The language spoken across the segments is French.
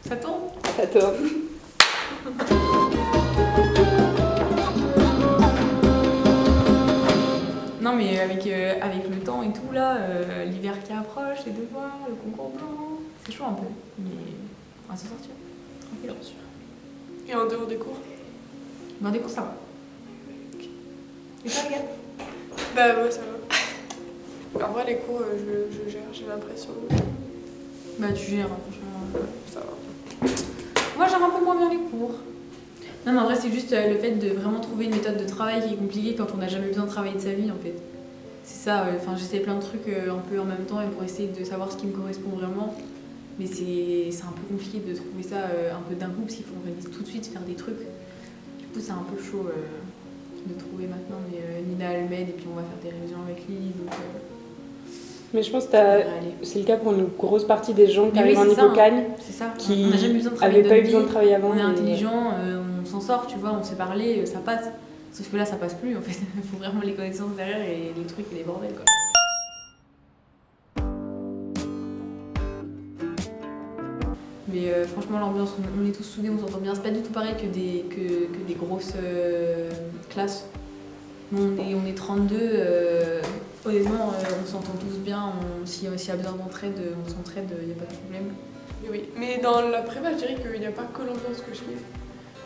Ça tourne? Ça tourne. Non mais avec le temps et tout là, l'hiver qui approche, les devoirs, le concours blanc, c'est chaud un peu. Mais on va s'en sortir. Tranquille, bien sûr. Et en dehors des cours? Dans des cours ça va. Et toi Agathe? Bah moi ça va. En vrai les cours je gère, j'ai l'impression. Bah tu gères, hein, franchement. Ça va. Moi j'aime un peu moins bien les cours. Non mais en vrai c'est juste le fait de vraiment trouver une méthode de travail qui est compliquée quand on n'a jamais besoin de travailler de sa vie en fait. C'est ça, enfin j'essaie plein de trucs un peu en même temps et pour essayer de savoir ce qui me correspond vraiment. Mais c'est un peu compliqué de trouver ça un peu d'un coup parce qu'il faut organiser tout de suite, faire des trucs. Du coup c'est un peu chaud de trouver maintenant, mais Nina elle m'aide et puis on va faire des révisions avec lui. Donc, Mais je pense que ça devrait aller. c'est le cas pour une grosse partie des gens qui Mais arrivent oui, en c'est ça, hypocagne, C'est ça, qui on n'a jamais besoin de travailler n'avaient pas eu notre besoin de vie. travailler avant. On est et- intelligent, on s'en sort, tu vois, on sait parler, ça passe. Sauf que là, ça passe plus en fait. Il faut vraiment les connaissances derrière et les trucs et les bordels quoi. Mais franchement, l'ambiance, on est tous soudés, on s'entend bien. C'est pas du tout pareil que des grosses classes. Nous, on est 32. Honnêtement, on s'entend tous bien. S'il y a besoin d'entraide, on s'entraide, il n'y a pas de problème. Oui, mais dans la prépa je dirais qu'il n'y a pas que l'ambiance que je kiffe.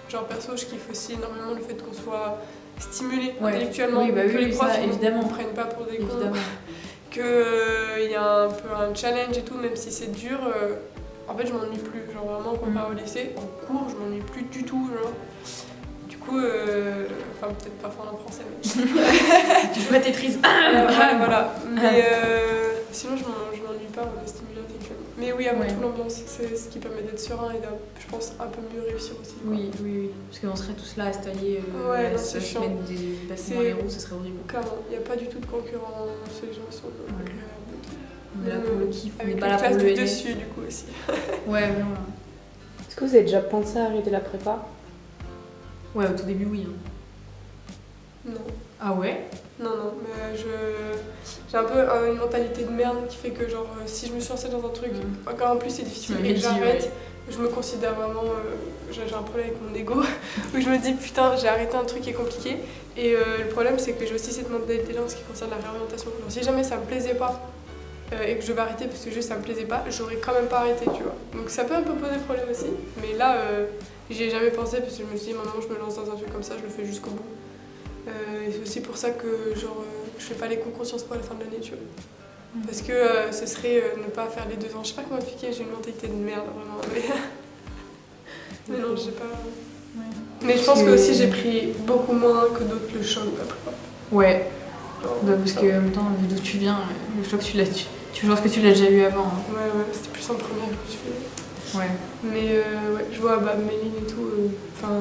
Genre perso je kiffe aussi énormément le fait qu'on soit stimulé Ouais. intellectuellement, Oui, bah que oui, les ça, profs ne évidemment. nous prennent pas pour des cons, Évidemment. qu'il y a un peu un challenge et tout, même si c'est dur. En fait je m'ennuie plus, genre vraiment comparé au lycée, en cours je m'ennuie plus du tout, genre. Du coup, enfin peut-être pas fort en français, mais... Tu joues à Tetris. ouais, voilà. Mais sinon je m'ennuie pas, on est stimulé intellectuellement. Mais oui, avant Ouais. tout l'ambiance, c'est ce qui permet d'être serein et je pense un peu mieux réussir aussi. quoi. Oui. Parce qu'on serait tous là à se tailler, Ouais, à non, se c'est chiant. mettre des bâtiments dans les roues, ce serait horrible. Clairement, il n'y a pas du tout de concurrence, les gens sont agréables. On est là pour le kiff, on n'est Avec pas une là pour classe le du NS. dessus du coup aussi. Ouais, vraiment. Est-ce que vous avez déjà pensé à arrêter la prépa? Ouais, au tout début, oui. hein. Non. Ah ouais? Non, mais j'ai un peu une mentalité de merde qui fait que genre si je me suis lancée dans un truc, encore en plus c'est difficile Tu et m'avais que dit, j'arrête, je me considère vraiment, j'ai un problème avec mon ego, où je me dis putain j'ai arrêté un truc qui est compliqué et le problème c'est que j'ai aussi cette mentalité là en ce qui concerne la réorientation. Genre, si jamais ça me plaisait pas et que je vais arrêter parce que juste ça me plaisait pas, j'aurais quand même pas arrêté tu vois. Donc ça peut un peu poser problème aussi, mais là j'y ai jamais pensé parce que je me suis dit maintenant je me lance dans un truc comme ça, je le fais jusqu'au bout. Et c'est aussi pour ça que genre, je fais pas les concours Sciences Po à la fin de l'année, tu vois. Parce que ce serait ne pas faire les 2 ans. Je sais pas comment expliquer, j'ai une mentalité de merde vraiment. Mais non, j'ai pas. Ouais. Mais je pense que aussi j'ai pris beaucoup moins que d'autres le choc de la prépa. Ouais, Genre, parce que en même temps, vu d'où tu viens, je crois que tu vois ce que tu l'as déjà eu avant. hein. Ouais, c'était plus en première que je fais. Ouais. Mais ouais, je vois Méline et tout, enfin,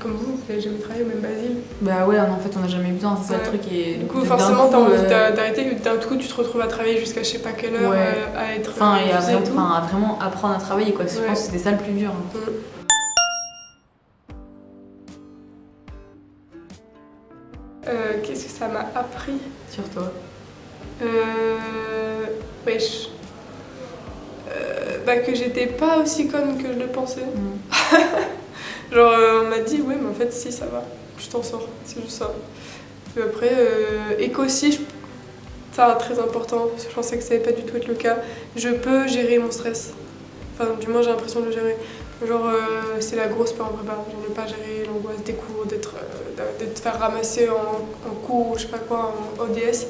comme vous n'avez jamais travaillé, même Basile. Bah ouais, en fait, on n'a jamais eu besoin, c'est ça Ouais. le truc. Et Du coup, d'un forcément, t'as coup, envie d'arrêter, d'un coup, tu te retrouves à travailler jusqu'à je sais pas quelle heure, Ouais. à être. Enfin, et épuisé et tout. à vraiment apprendre à travailler, quoi. Je Ouais. pense que c'était ça le plus dur. hein. Qu'est-ce que ça m'a appris? Sur toi. Wesh. Bah que j'étais pas aussi conne que je le pensais. Genre on m'a dit ouais mais en fait si ça va, tu t'en sors, c'est juste ça. Et après éco aussi, ça très important parce que je pensais que ça allait pas du tout être le cas. Je peux gérer mon stress. Enfin du moins j'ai l'impression de le gérer. Genre c'est la grosse peur en prépa, genre ne pas gérer l'angoisse des cours, d'être faire ramasser en cours ou je sais pas quoi en ODS.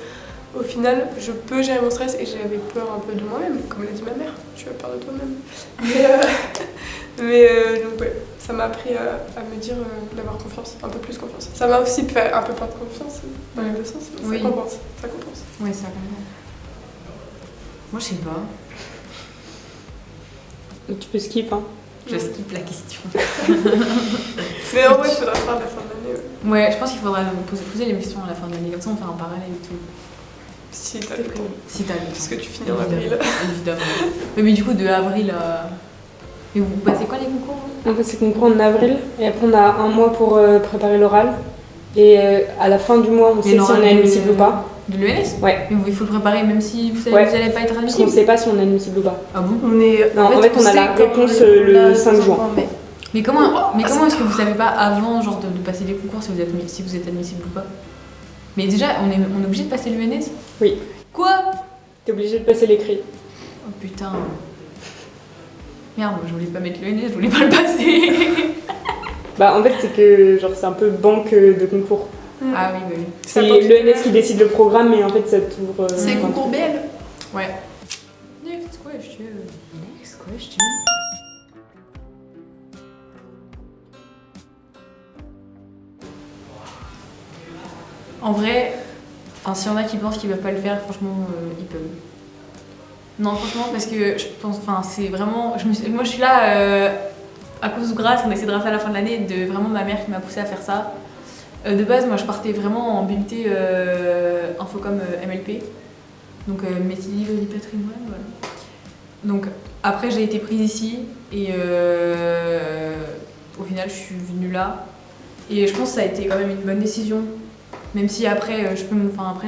Au final, je peux gérer mon stress et j'avais peur un peu de moi-même, comme l'a dit ma mère, tu as peur de toi-même. Mais donc ouais, ça m'a appris à me dire d'avoir confiance, un peu plus confiance. Ça m'a aussi fait un peu perdre confiance dans les deux sens, mais Oui. ça compense, ça compense. Ouais, ça vraiment. Moi, je sais pas. Donc tu peux skip, hein. Je skip la question. Mais en vrai, il faudra faire à la fin de l'année. Ouais, je pense qu'il faudra poser les questions à la fin de l'année, comme ça on fait un parallèle et tout. Si t'as le temps. Si t'as le temps. Parce que tu finis en avril. Évidemment. Mais du coup, de avril à. Et vous passez quoi les concours vous On fait ces concours en avril et après on a un mois pour préparer l'oral. Et à la fin du mois, on sait si on est admissible ou pas. De l'ENS? Ouais. Mais il faut le préparer même si vous savez Ouais. que vous n'allez pas être Parce qu'on admissible. sait pas si on est admissible ou pas. Ah bon? On est. Non, en fait, on a sait la quand réponse on est- le on a 5 juin. informés. Mais comment est-ce que vous savez pas avant genre de passer les concours si vous êtes admissible ou pas? Mais déjà, on est obligé de passer l'UNS? Oui. Quoi? T'es obligé de passer l'écrit. Oh putain. Merde, moi je voulais pas mettre l'UNS, je voulais pas le passer. Bah en fait c'est que genre c'est un peu banque de concours. Ah oui, bah oui. C'est Ça porte l'ENS qui décide le programme mais en fait ça t'ouvre... C'est concours BL. Ouais. Next question. Next question. En vrai, s'il y en a qui pensent qu'ils peuvent pas le faire, franchement, ils peuvent. Non, franchement, parce que je pense, c'est vraiment. Moi, je suis là à cause ou grâce, on a essayé de rater à la fin de l'année, de vraiment ma mère qui m'a poussée à faire ça. De base, moi, je partais vraiment en BUT Infocom MLP, donc métier livre et patrimoine, voilà. Donc, après, j'ai été prise ici et au final, je suis venue là. Et je pense que ça a été quand même une bonne décision. Même si après, je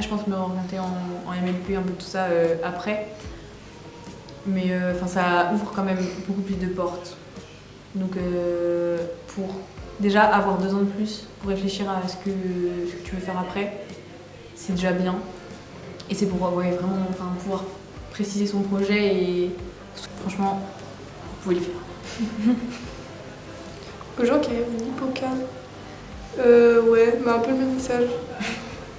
pense me orienter en MLP, un peu tout ça après. Mais ça ouvre quand même beaucoup plus de portes. Donc pour déjà avoir 2 ans de plus pour réfléchir à ce que tu veux faire après, c'est déjà bien. Et c'est pour vraiment pouvoir préciser son projet et franchement, vous pouvez le faire. Aux gens qui avaient une hippocampe. Ouais, mais un peu le même message.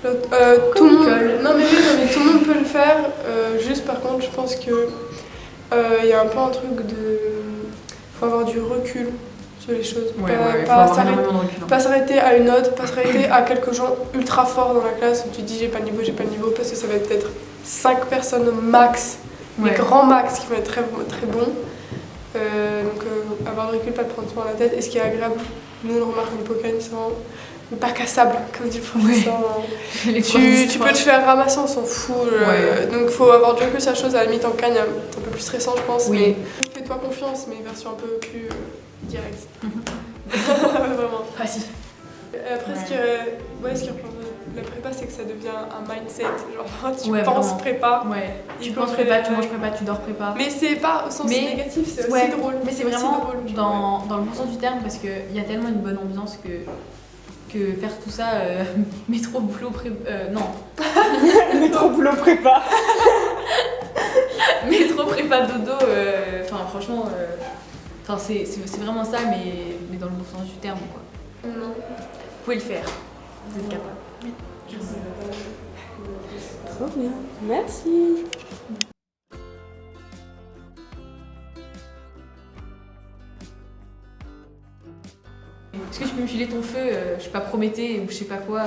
Tout le monde. Non mais oui, non, mais tout le monde peut le faire. Juste par contre, je pense que y a un peu un truc de. Faut avoir du recul sur les choses. Ouais, faut avoir énormément de recul. Pas s'arrêter à une note, pas s'arrêter à quelques gens ultra forts dans la classe où tu te dis j'ai pas le niveau, parce que ça va être peut-être 5 personnes au max, les grands max qui vont être très, très bons. Donc avoir le recul, pas le prendre trop dans la tête. Et ce qui est agréable, nous on le remarque en hippocampe, c'est vraiment le bac à sable, comme dit le professeur. Tu peux te faire ramasser, on s'en fout. Donc faut avoir du recul sur la chose, à la limite en cagne, c'est un peu plus stressant je pense. Oui. Mais fais-toi confiance, mais version un peu plus directe. Vraiment. Vas-y. Après, ce qui reprend la prépa, c'est que ça devient un mindset. Genre, tu Ouais, penses vraiment. prépa. Ouais. Tu il penses faut prépa, tu prépa. manges prépa, tu dors prépa. Mais c'est pas au sens négatif, c'est aussi drôle. Mais c'est aussi vraiment drôle, dans le bon sens du terme parce qu'il y a tellement une bonne ambiance que faire tout ça, métro, boulot, non. Métro boulot prépa. Métro, prépa, dodo, franchement, c'est vraiment ça, mais dans le bon sens du terme, quoi. Non. Vous pouvez le faire, vous êtes capable. Trop bien. Merci. Est-ce que tu peux me filer ton feu, je sais pas, Prométhée ou je sais pas quoi